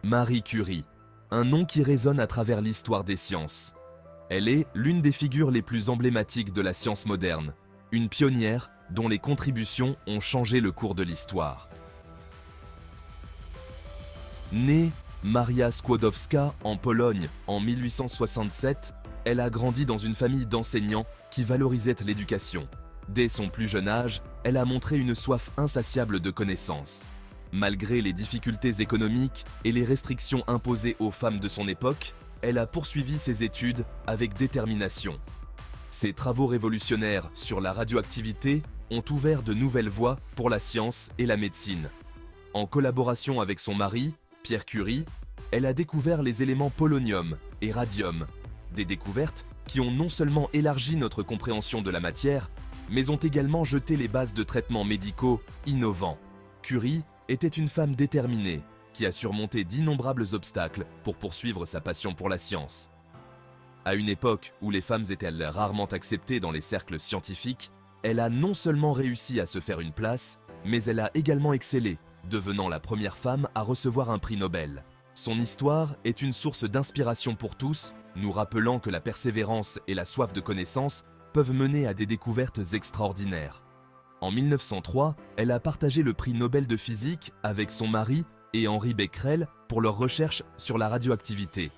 Marie Curie, un nom qui résonne à travers l'histoire des sciences. Elle est l'une des figures les plus emblématiques de la science moderne, une pionnière dont les contributions ont changé le cours de l'histoire. Née Maria Skłodowska en Pologne en 1867, elle a grandi dans une famille d'enseignants qui valorisaient l'éducation. Dès son plus jeune âge, elle a montré une soif insatiable de connaissances. Malgré les difficultés économiques et les restrictions imposées aux femmes de son époque, elle a poursuivi ses études avec détermination. Ses travaux révolutionnaires sur la radioactivité ont ouvert de nouvelles voies pour la science et la médecine. En collaboration avec son mari, Pierre Curie, elle a découvert les éléments polonium et radium, des découvertes qui ont non seulement élargi notre compréhension de la matière, mais ont également jeté les bases de traitements médicaux innovants. Curie était une femme déterminée, qui a surmonté d'innombrables obstacles pour poursuivre sa passion pour la science. À une époque où les femmes étaient rarement acceptées dans les cercles scientifiques, elle a non seulement réussi à se faire une place, mais elle a également excellé, devenant la première femme à recevoir un prix Nobel. Son histoire est une source d'inspiration pour tous, nous rappelant que la persévérance et la soif de connaissance peuvent mener à des découvertes extraordinaires. En 1903, elle a partagé le prix Nobel de physique avec son mari et Henri Becquerel pour leurs recherches sur la radioactivité.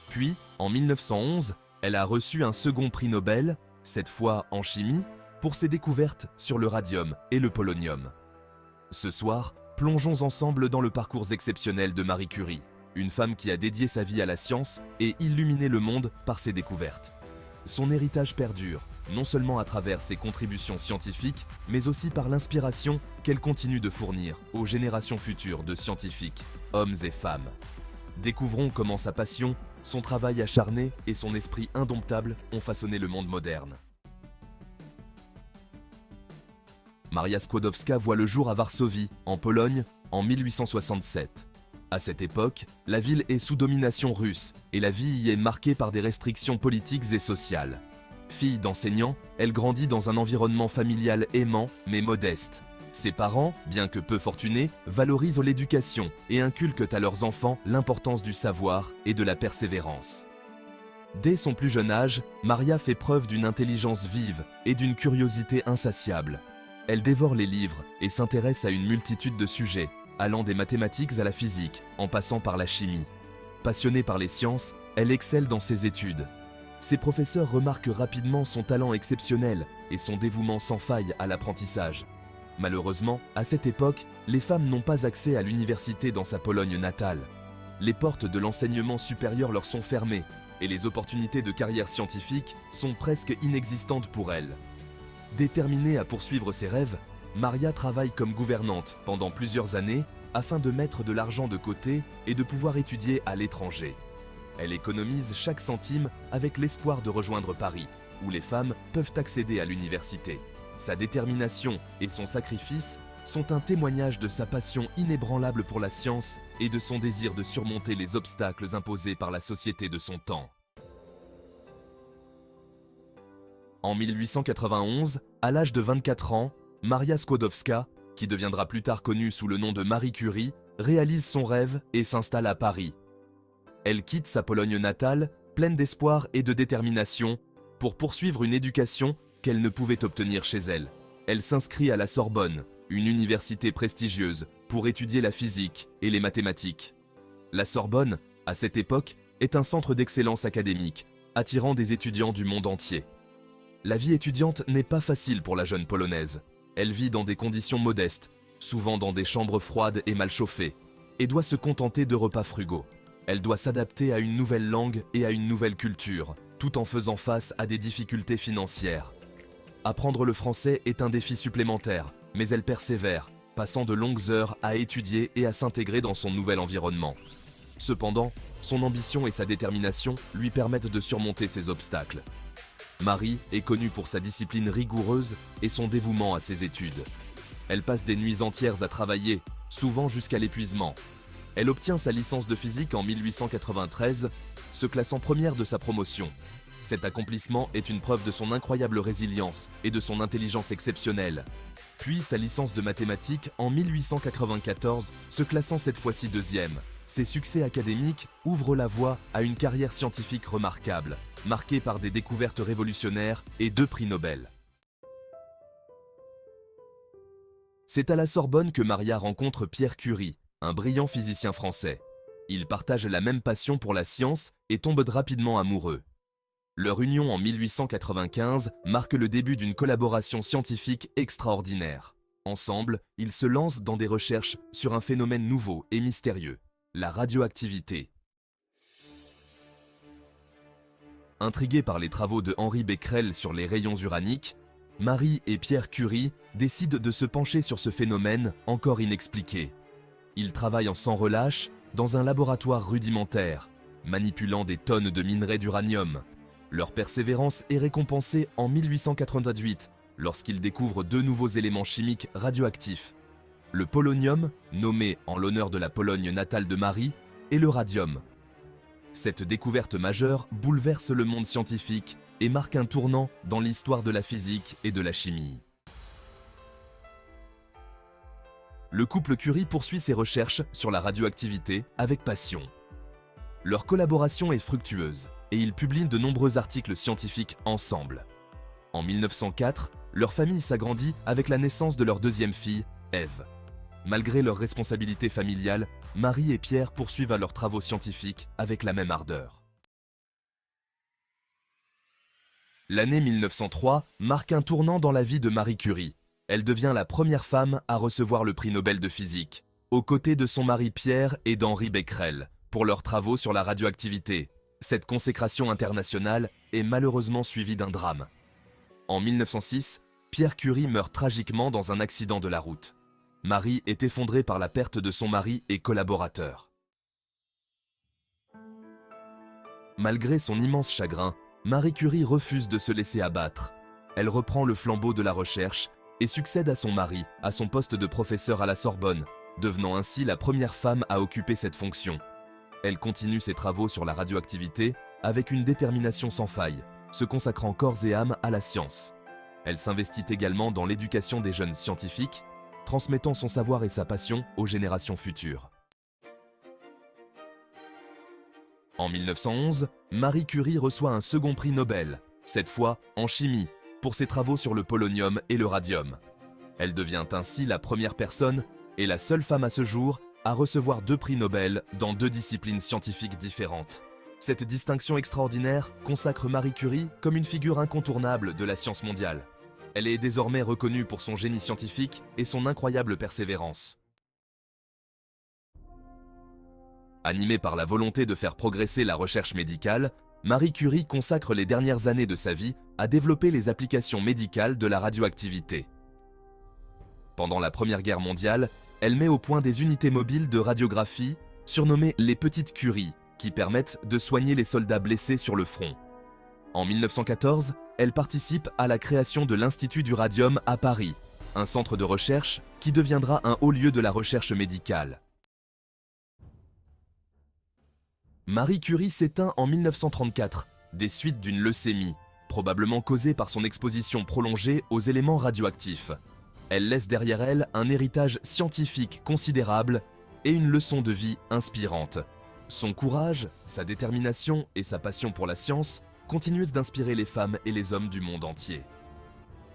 Puis, en 1911, elle a reçu un second prix Nobel, cette fois en chimie, pour ses découvertes sur le radium et le polonium. Ce soir, plongeons ensemble dans le parcours exceptionnel de Marie Curie, une femme qui a dédié sa vie à la science et illuminé le monde par ses découvertes. Son héritage perdure, non seulement à travers ses contributions scientifiques, mais aussi par l'inspiration qu'elle continue de fournir aux générations futures de scientifiques, hommes et femmes. Découvrons comment sa passion, son travail acharné et son esprit indomptable ont façonné le monde moderne. Maria Skłodowska voit le jour à Varsovie, en Pologne, en 1867. À cette époque, la ville est sous domination russe et la vie y est marquée par des restrictions politiques et sociales. Fille d'enseignant, elle grandit dans un environnement familial aimant mais modeste. Ses parents, bien que peu fortunés, valorisent l'éducation et inculquent à leurs enfants l'importance du savoir et de la persévérance. Dès son plus jeune âge, Maria fait preuve d'une intelligence vive et d'une curiosité insatiable. Elle dévore les livres et s'intéresse à une multitude de sujets, allant des mathématiques à la physique, en passant par la chimie. Passionnée par les sciences, elle excelle dans ses études. Ses professeurs remarquent rapidement son talent exceptionnel et son dévouement sans faille à l'apprentissage. Malheureusement, à cette époque, les femmes n'ont pas accès à l'université dans sa Pologne natale. Les portes de l'enseignement supérieur leur sont fermées et les opportunités de carrière scientifique sont presque inexistantes pour elles. Déterminée à poursuivre ses rêves, Maria travaille comme gouvernante pendant plusieurs années afin de mettre de l'argent de côté et de pouvoir étudier à l'étranger. Elle économise chaque centime avec l'espoir de rejoindre Paris, où les femmes peuvent accéder à l'université. Sa détermination et son sacrifice sont un témoignage de sa passion inébranlable pour la science et de son désir de surmonter les obstacles imposés par la société de son temps. En 1891, à l'âge de 24 ans, Maria Skłodowska, qui deviendra plus tard connue sous le nom de Marie Curie, réalise son rêve et s'installe à Paris. Elle quitte sa Pologne natale, pleine d'espoir et de détermination, pour poursuivre une éducation qu'elle ne pouvait obtenir chez elle. Elle s'inscrit à la Sorbonne, une université prestigieuse, pour étudier la physique et les mathématiques. La Sorbonne, à cette époque, est un centre d'excellence académique, attirant des étudiants du monde entier. La vie étudiante n'est pas facile pour la jeune Polonaise. Elle vit dans des conditions modestes, souvent dans des chambres froides et mal chauffées, et doit se contenter de repas frugaux. Elle doit s'adapter à une nouvelle langue et à une nouvelle culture, tout en faisant face à des difficultés financières. Apprendre le français est un défi supplémentaire, mais elle persévère, passant de longues heures à étudier et à s'intégrer dans son nouvel environnement. Cependant, son ambition et sa détermination lui permettent de surmonter ces obstacles. Marie est connue pour sa discipline rigoureuse et son dévouement à ses études. Elle passe des nuits entières à travailler, souvent jusqu'à l'épuisement. Elle obtient sa licence de physique en 1893, se classant première de sa promotion. Cet accomplissement est une preuve de son incroyable résilience et de son intelligence exceptionnelle. Puis sa licence de mathématiques en 1894, se classant cette fois-ci deuxième. Ses succès académiques ouvrent la voie à une carrière scientifique remarquable, marquée par des découvertes révolutionnaires et 2 prix Nobel. C'est à la Sorbonne que Maria rencontre Pierre Curie, un brillant physicien français. Ils partagent la même passion pour la science et tombent rapidement amoureux. Leur union en 1895 marque le début d'une collaboration scientifique extraordinaire. Ensemble, ils se lancent dans des recherches sur un phénomène nouveau et mystérieux, la radioactivité. Intrigués par les travaux de Henri Becquerel sur les rayons uraniques, Marie et Pierre Curie décident de se pencher sur ce phénomène encore inexpliqué. Ils travaillent sans relâche dans un laboratoire rudimentaire, manipulant des tonnes de minerais d'uranium. Leur persévérance est récompensée en 1888 lorsqu'ils découvrent 2 nouveaux éléments chimiques radioactifs. Le polonium, nommé en l'honneur de la Pologne natale de Marie, et le radium. Cette découverte majeure bouleverse le monde scientifique et marque un tournant dans l'histoire de la physique et de la chimie. Le couple Curie poursuit ses recherches sur la radioactivité avec passion. Leur collaboration est fructueuse et ils publient de nombreux articles scientifiques ensemble. En 1904, leur famille s'agrandit avec la naissance de leur 2e fille, Ève. Malgré leurs responsabilités familiales, Marie et Pierre poursuivent leurs travaux scientifiques avec la même ardeur. L'année 1903 marque un tournant dans la vie de Marie Curie. Elle devient la première femme à recevoir le prix Nobel de physique, aux côtés de son mari Pierre et d'Henri Becquerel, pour leurs travaux sur la radioactivité. Cette consécration internationale est malheureusement suivie d'un drame. En 1906, Pierre Curie meurt tragiquement dans un accident de la route. Marie est effondrée par la perte de son mari et collaborateur. Malgré son immense chagrin, Marie Curie refuse de se laisser abattre. Elle reprend le flambeau de la recherche et succède à son mari à son poste de professeur à la Sorbonne, devenant ainsi la première femme à occuper cette fonction. Elle continue ses travaux sur la radioactivité avec une détermination sans faille, se consacrant corps et âme à la science. Elle s'investit également dans l'éducation des jeunes scientifiques, transmettant son savoir et sa passion aux générations futures. En 1911, Marie Curie reçoit un second prix Nobel, cette fois en chimie, pour ses travaux sur le polonium et le radium. Elle devient ainsi la première personne et la seule femme à ce jour à recevoir 2 prix Nobel dans 2 disciplines scientifiques différentes. Cette distinction extraordinaire consacre Marie Curie comme une figure incontournable de la science mondiale. Elle est désormais reconnue pour son génie scientifique et son incroyable persévérance. Animée par la volonté de faire progresser la recherche médicale, Marie Curie consacre les dernières années de sa vie à développer les applications médicales de la radioactivité. Pendant la Première Guerre mondiale, elle met au point des unités mobiles de radiographie, surnommées les Petites Curies, qui permettent de soigner les soldats blessés sur le front. En 1914, elle participe à la création de l'Institut du Radium à Paris, un centre de recherche qui deviendra un haut lieu de la recherche médicale. Marie Curie s'éteint en 1934, des suites d'une leucémie, probablement causée par son exposition prolongée aux éléments radioactifs. Elle laisse derrière elle un héritage scientifique considérable et une leçon de vie inspirante. Son courage, sa détermination et sa passion pour la science continuent d'inspirer les femmes et les hommes du monde entier.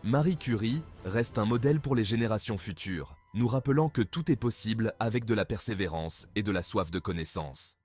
Marie Curie reste un modèle pour les générations futures, nous rappelant que tout est possible avec de la persévérance et de la soif de connaissance.